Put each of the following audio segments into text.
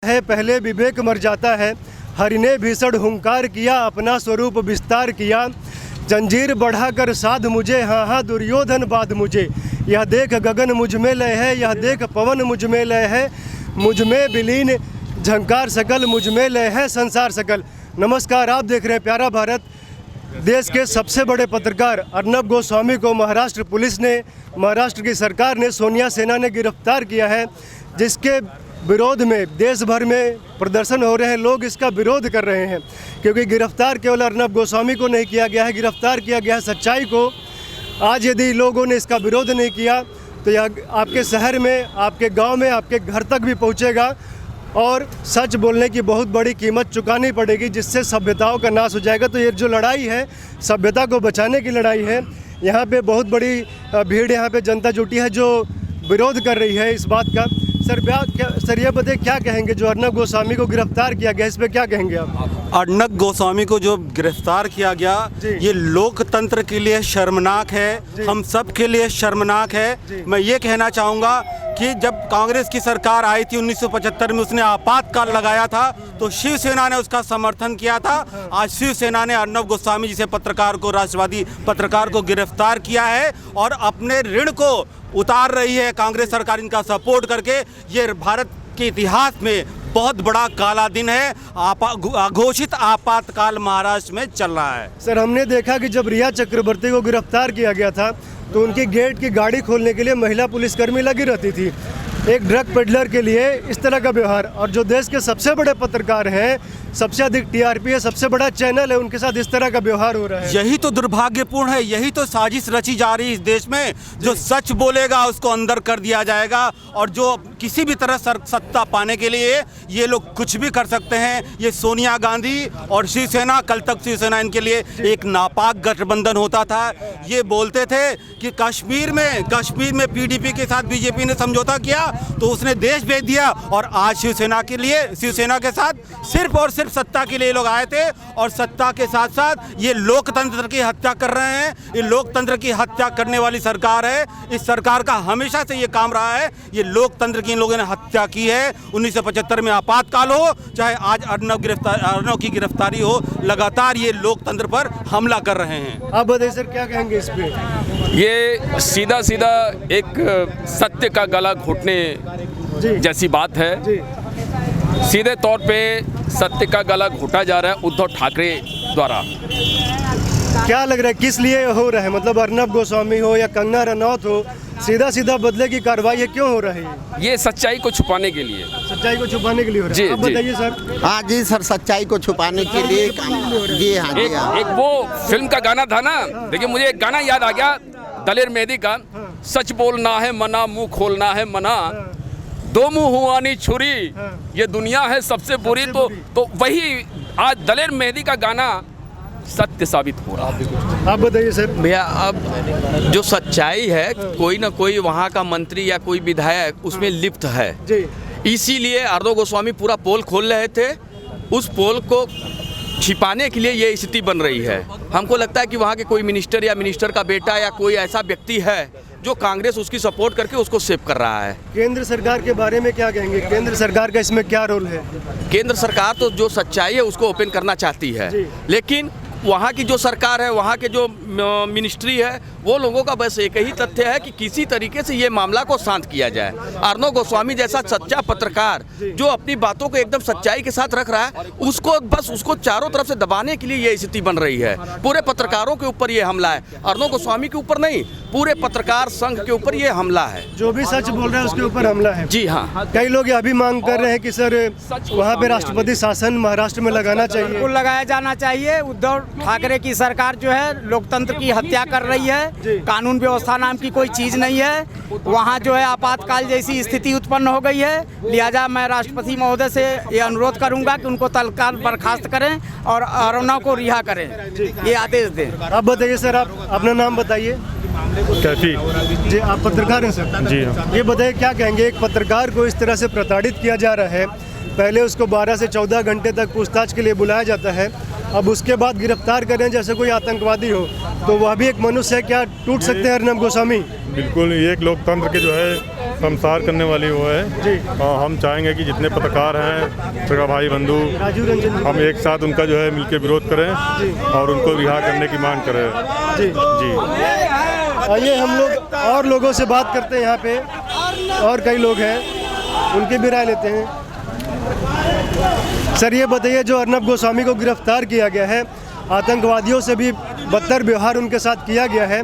है पहले विवेक मर जाता है। हरि ने भीषण हुंकार किया, अपना स्वरूप विस्तार किया। जंजीर बढ़ाकर साध मुझे, हाँ हाँ दुर्योधन बाध मुझे। यह देख गगन मुझ में लय है, यह देख पवन मुझ में लय है। मुझ में विलीन झंकार सकल, मुझ में लय है संसार सकल। नमस्कार, आप देख रहे हैं प्यारा भारत। देश के सबसे बड़े पत्रकार अर्नब गोस्वामी को महाराष्ट्र पुलिस ने, महाराष्ट्र की सरकार ने, सोनिया सेना ने गिरफ्तार किया है, जिसके विरोध में देश भर में प्रदर्शन हो रहे हैं। लोग इसका विरोध कर रहे हैं क्योंकि गिरफ्तार केवल अर्नब गोस्वामी को नहीं किया गया है, गिरफ्तार किया गया है सच्चाई को। आज यदि लोगों ने इसका विरोध नहीं किया तो यह आपके शहर में, आपके गांव में, आपके घर तक भी पहुंचेगा और सच बोलने की बहुत बड़ी कीमत चुकानी पड़ेगी, जिससे सभ्यताओं का नाश हो जाएगा। तो ये जो लड़ाई है, सभ्यता को बचाने की लड़ाई है। यहाँ पे बहुत बड़ी भीड़, यहाँ पे जनता जुटी है जो विरोध कर रही है इस बात का। सर ये बताइए, क्या कहेंगे जो अर्नब गोस्वामी को गिरफ्तार किया गया, इस पे क्या कहेंगे आप? अर्नब गोस्वामी को जो गिरफ्तार किया गया, ये लोकतंत्र के लिए शर्मनाक है, हम सब के लिए शर्मनाक है। मैं ये कहना चाहूँगा कि जब कांग्रेस की सरकार आई थी 1975 में, उसने आपातकाल लगाया था तो शिवसेना ने उसका समर्थन किया था। आज शिवसेना ने अर्नब गोस्वामी जैसे पत्रकार को, राष्ट्रवादी पत्रकार को गिरफ्तार किया है और अपने ऋण को उतार रही है कांग्रेस सरकार इनका सपोर्ट करके। ये भारत के इतिहास में बहुत बड़ा काला दिन है। घोषित आपातकाल महाराष्ट्र में चल रहा है। सर, हमने देखा कि जब रिया चक्रवर्ती को गिरफ्तार किया गया था तो उनकी गेट की गाड़ी खोलने के लिए महिला पुलिसकर्मी लगी रहती थी। एक ड्रग पेडलर के लिए इस तरह का व्यवहार, और जो देश के सबसे बड़े पत्रकार हैं, सबसे अधिक टीआरपी है, सबसे बड़ा चैनल है, उनके साथ इस तरह का व्यवहार हो रहा है। यही तो दुर्भाग्यपूर्ण है, यही तो साजिश रची जा रही है इस देश में। जो सच बोलेगा उसको अंदर कर दिया जाएगा और जो किसी भी तरह सत्ता पाने के लिए ये लोग कुछ भी कर सकते हैं। ये सोनिया गांधी और शिवसेना, कल तक शिवसेना इनके लिए एक नापाक गठबंधन होता था। ये बोलते थे कि कश्मीर में पीडीपी के साथ बीजेपी ने समझौता किया तो उसने देश भेज दिया, और आज शिवसेना के साथ सिर्फ और सिर्फ सत्ता के लिए लोग आए थे और सत्ता के साथ साथ ये लोकतंत्र की हत्या कर रहे हैं। ये लोकतंत्र की हत्या करने वाली सरकार है। इस सरकार का हमेशा से ये काम रहा है। ये लोकतंत्र की इन लोगों ने हत्या की है। 1975 में आपातकाल हो, चाहे आज अर्नब की गिरफ्तारी हो, लगातार ये लोकतंत्र पर हमला कर रहे हैं। आप बताइए सर, क्या कहेंगे इस पे? ये सीधा एक सत्य का गला घोटने जैसी बात है। सीधे तौर पे सत्य का गला घोटा जा रहा है उद्धव ठाकरे द्वारा। क्या लग रहा है किस लिए हो रहा है? मतलब अर्नब गोस्वामी हो या कंगना रनौत हो, सीधा बदले की कार्रवाई क्यों हो रही है? ये सच्चाई को छुपाने के लिए, सच्चाई को छुपाने के लिए हो रहा है। आप बताइए सर। हाँ जी सर, सच्चाई को छुपाने के लिए जी हाँ जी हाँ। एक वो फिल्म का गाना था ना, देखिए मुझे एक गाना याद आ गया दलेर मेहंदी का, सच बोलना है मना, मुंह खोलना है मना, दो मुंह हुआनी छुरी, ये दुनिया है सबसे बुरी। तो वही आज दलेर मेहंदी का गाना सत्य साबित हो रहा है। आप बताइए सर। भैया, अब जो सच्चाई है, कोई ना कोई वहाँ का मंत्री या कोई विधायक उसमें लिप्त है, इसीलिए अर्नब गोस्वामी पूरा पोल खोल रहे थे। उस पोल को छिपाने के लिए ये स्थिति बन रही है। हमको लगता है कि वहाँ के कोई मिनिस्टर या मिनिस्टर का बेटा या कोई ऐसा व्यक्ति है जो कांग्रेस उसकी सपोर्ट करके उसको सेव कर रहा है। केंद्र सरकार के बारे में क्या कहेंगे? केंद्र सरकार का इसमें क्या रोल है? केंद्र सरकार तो जो सच्चाई है उसको ओपन करना चाहती है, लेकिन वहाँ की जो सरकार है, वहाँ के जो मिनिस्ट्री है, वो लोगों का बस एक ही तथ्य है कि किसी तरीके से ये मामला को शांत किया जाए। अर्नब गोस्वामी जैसा सच्चा पत्रकार जो अपनी बातों को एकदम सच्चाई के साथ रख रहा है, उसको चारों तरफ से दबाने के लिए ये स्थिति बन रही है। पूरे पत्रकारों के ऊपर ये हमला है, अर्नब गोस्वामी के ऊपर नहीं, पूरे पत्रकार संघ के ऊपर ये हमला है। जो भी सच बोल रहा है उसके ऊपर हमला है। जी हाँ। कई लोग ये भी मांग कर रहे हैं कि सर वहाँ पे राष्ट्रपति शासन महाराष्ट्र में लगाना चाहिए, लगाया जाना चाहिए। उद्धव ठाकरे की सरकार जो है लोकतंत्र की हत्या कर रही है। कानून व्यवस्था नाम की कोई चीज नहीं है। वहाँ जो है आपातकाल जैसी स्थिति उत्पन्न हो गई है। लिहाजा मैं राष्ट्रपति महोदय से ये अनुरोध करूंगा कि उनको तत्काल बर्खास्त करें और अर्नब को रिहा करें, ये आदेश दें। आप बताइए सर, आप अपना नाम बताइए। कैफी जी, आप पत्रकार हैं सर? जी हाँ। ये बताइए, क्या कहेंगे? एक पत्रकार को इस तरह से प्रताड़ित किया जा रहा है। पहले उसको 12 से 14 घंटे तक पूछताछ के लिए बुलाया जाता है, अब उसके बाद गिरफ्तार करें जैसे कोई आतंकवादी हो, तो वह भी एक मनुष्य है। क्या टूट सकते हैं अर्नब गोस्वामी? बिल्कुल, ये एक लोकतंत्र के जो है शर्मसार करने वाली वो है जी। हम चाहेंगे कि जितने पत्रकार हैं मेरा भाई बंधु राजू रंजन हम एक साथ उनका जो है मिलकर विरोध करें और उनको रिहा करने की मांग करें। जी जी आइए हम लोग और लोगों से बात करते हैं। यहाँ पे और कई लोग हैं, उनकी भी राय लेते हैं। सर ये बताइए, जो अर्नब गोस्वामी को गिरफ्तार किया गया है, आतंकवादियों से भी बदतर व्यवहार उनके साथ किया गया है,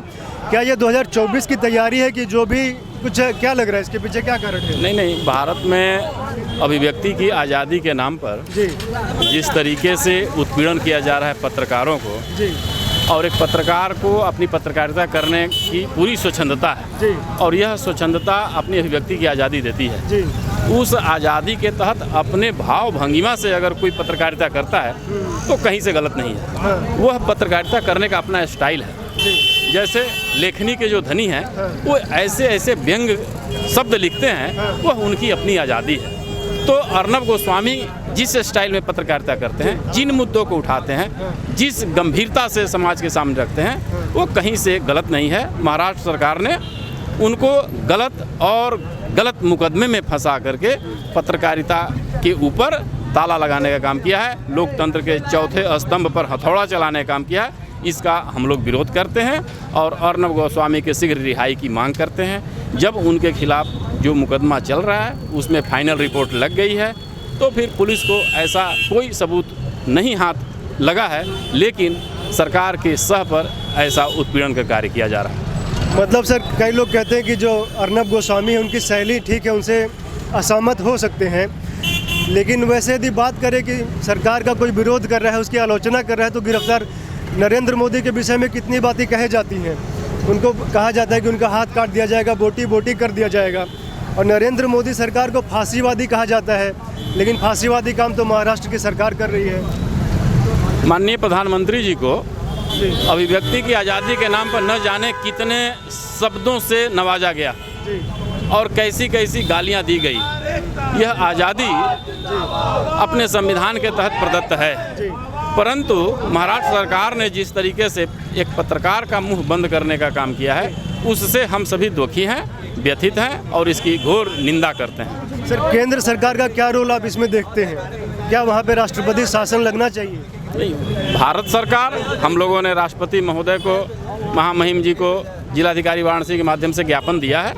क्या ये 2024 की तैयारी है कि जो भी कुछ है, क्या लग रहा है इसके पीछे क्या कारण है? नहीं, भारत में अभिव्यक्ति की आज़ादी के नाम पर जी जिस तरीके से उत्पीड़न किया जा रहा है पत्रकारों को, जी और एक पत्रकार को अपनी पत्रकारिता करने की पूरी स्वच्छंदता है जी और यह स्वच्छंदता अपनी अभिव्यक्ति की आज़ादी देती है। जी उस आज़ादी के तहत अपने भाव भंगिमा से अगर कोई पत्रकारिता करता है तो कहीं से गलत नहीं है। वह पत्रकारिता करने का अपना स्टाइल है। जैसे लेखनी के जो धनी हैं वो ऐसे ऐसे व्यंग शब्द लिखते हैं, वह उनकी अपनी आज़ादी है। तो अर्नब गोस्वामी जिस स्टाइल में पत्रकारिता करते हैं, जिन मुद्दों को उठाते हैं, जिस गंभीरता से समाज के सामने रखते हैं, वो कहीं से गलत नहीं है। महाराष्ट्र सरकार ने उनको गलत मुकदमे में फंसा करके पत्रकारिता के ऊपर ताला लगाने का काम किया है, लोकतंत्र के चौथे स्तंभ पर हथौड़ा चलाने का काम किया है। इसका हम लोग विरोध करते हैं और अर्नब गोस्वामी के शीघ्र रिहाई की मांग करते हैं। जब उनके खिलाफ जो मुकदमा चल रहा है उसमें फाइनल रिपोर्ट लग गई है तो फिर पुलिस को ऐसा कोई सबूत नहीं हाथ लगा है, लेकिन सरकार के सह पर ऐसा उत्पीड़न का कार्य किया जा रहा है। मतलब सर कई लोग कहते हैं कि जो अर्नब गोस्वामी है उनकी शैली ठीक है, उनसे असहमत हो सकते हैं, लेकिन वैसे यदि बात करें कि सरकार का कोई विरोध कर रहा है, उसकी आलोचना कर रहा है, तो गिरफ्तार नरेंद्र मोदी के विषय में कितनी बातें कही जाती हैं। उनको कहा जाता है कि उनका हाथ काट दिया जाएगा, बोटी बोटी कर दिया जाएगा, और नरेंद्र मोदी सरकार को फांसीवादी कहा जाता है, लेकिन फांसीवादी काम तो महाराष्ट्र की सरकार कर रही है। माननीय प्रधानमंत्री जी को अभिव्यक्ति की आज़ादी के नाम पर न जाने कितने शब्दों से नवाजा गया और कैसी कैसी गालियां दी गई। यह आज़ादी अपने संविधान के तहत प्रदत्त है, परंतु महाराष्ट्र सरकार ने जिस तरीके से एक पत्रकार का मुंह बंद करने का काम किया है, उससे हम सभी दुखी हैं, व्यथित हैं और इसकी घोर निंदा करते हैं। सर केंद्र सरकार का क्या रोल आप इसमें देखते हैं? क्या वहाँ पे राष्ट्रपति शासन लगना चाहिए? नहीं, भारत सरकार, हम लोगों ने राष्ट्रपति महोदय को, महामहिम जी को जिलाधिकारी वाराणसी के माध्यम से ज्ञापन दिया है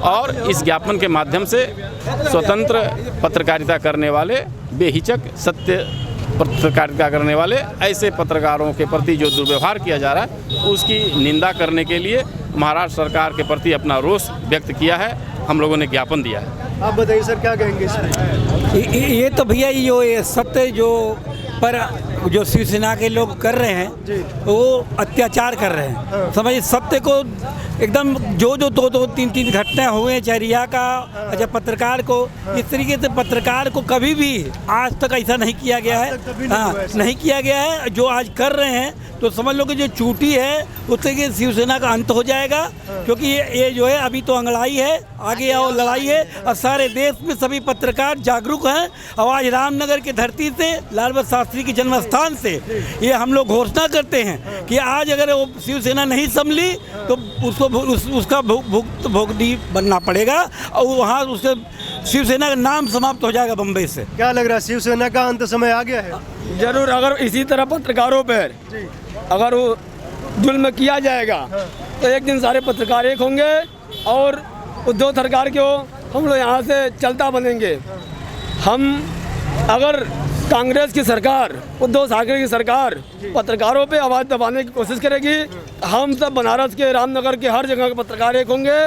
और इस ज्ञापन के माध्यम से स्वतंत्र पत्रकारिता करने वाले, बेहिचक सत्य पत्रकारिता करने वाले ऐसे पत्रकारों के प्रति जो दुर्व्यवहार किया जा रहा है उसकी निंदा करने के लिए महाराष्ट्र सरकार के प्रति अपना रोष व्यक्त किया है। हम लोगों ने ज्ञापन दिया है। आप बताइए सर क्या कहेंगे इसमें? ये तो भैया ये सत्य जो पर जो शिवसेना के लोग कर रहे हैं वो अत्याचार कर रहे हैं। समझिए सत्य को एकदम जो दो तीन घटनाएं हुए, चाहे रिया का, अच्छा पत्रकार को, इस तरीके से पत्रकार को कभी भी आज तक ऐसा नहीं किया गया है। हाँ, नहीं किया गया है। जो आज कर रहे हैं तो समझ लो कि जो चूटी है उससे कि शिवसेना का अंत हो जाएगा, क्योंकि ये जो है अभी तो अंगड़ाई है, आगे आओ लड़ाई है और सारे देश में सभी पत्रकार जागरूक हैं। और आज रामनगर की धरती से, लाल बहादुर शास्त्री के जन्म स्थान से ये हम लोग घोषणा करते हैं कि आज अगर वो शिवसेना नहीं संभली तो उसका भुगतान बनना पड़ेगा और वहाँ उसके शिवसेना का नाम समाप्त हो जाएगा बम्बई से। क्या लग रहा है, शिवसेना का अंत समय आ गया है? जरूर, अगर इसी तरह पत्रकारों पर अगर वो जुल्म किया जाएगा तो एक दिन सारे पत्रकार एक होंगे और उद्धव सरकार को हम लोग यहाँ से चलता बनेंगे। हम अगर कांग्रेस की सरकार, उद्धव ठाकरे की सरकार पत्रकारों पे आवाज़ दबाने की कोशिश करेगी, हम सब बनारस के, रामनगर के हर जगह के पत्रकार एक होंगे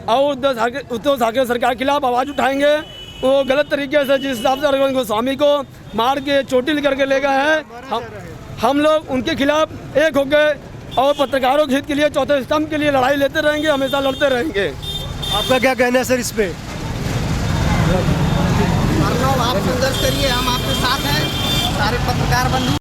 और उद्धव ठाकरे सरकार के खिलाफ आवाज़ उठाएंगे। वो गलत तरीके से जिस हिसाब से अरविंद गोस्वामी को मार के चोटिल करके ले गए हैं, हम लोग उनके खिलाफ एक होंगे और पत्रकारों के हित के लिए, चौथे स्तंभ के लिए लड़ाई लेते रहेंगे, हमेशा लड़ते रहेंगे। आपका क्या कहना है सर इस पे? आप संघर्ष करिए, हम आपके साथ हैं, सारे पत्रकार बंधु।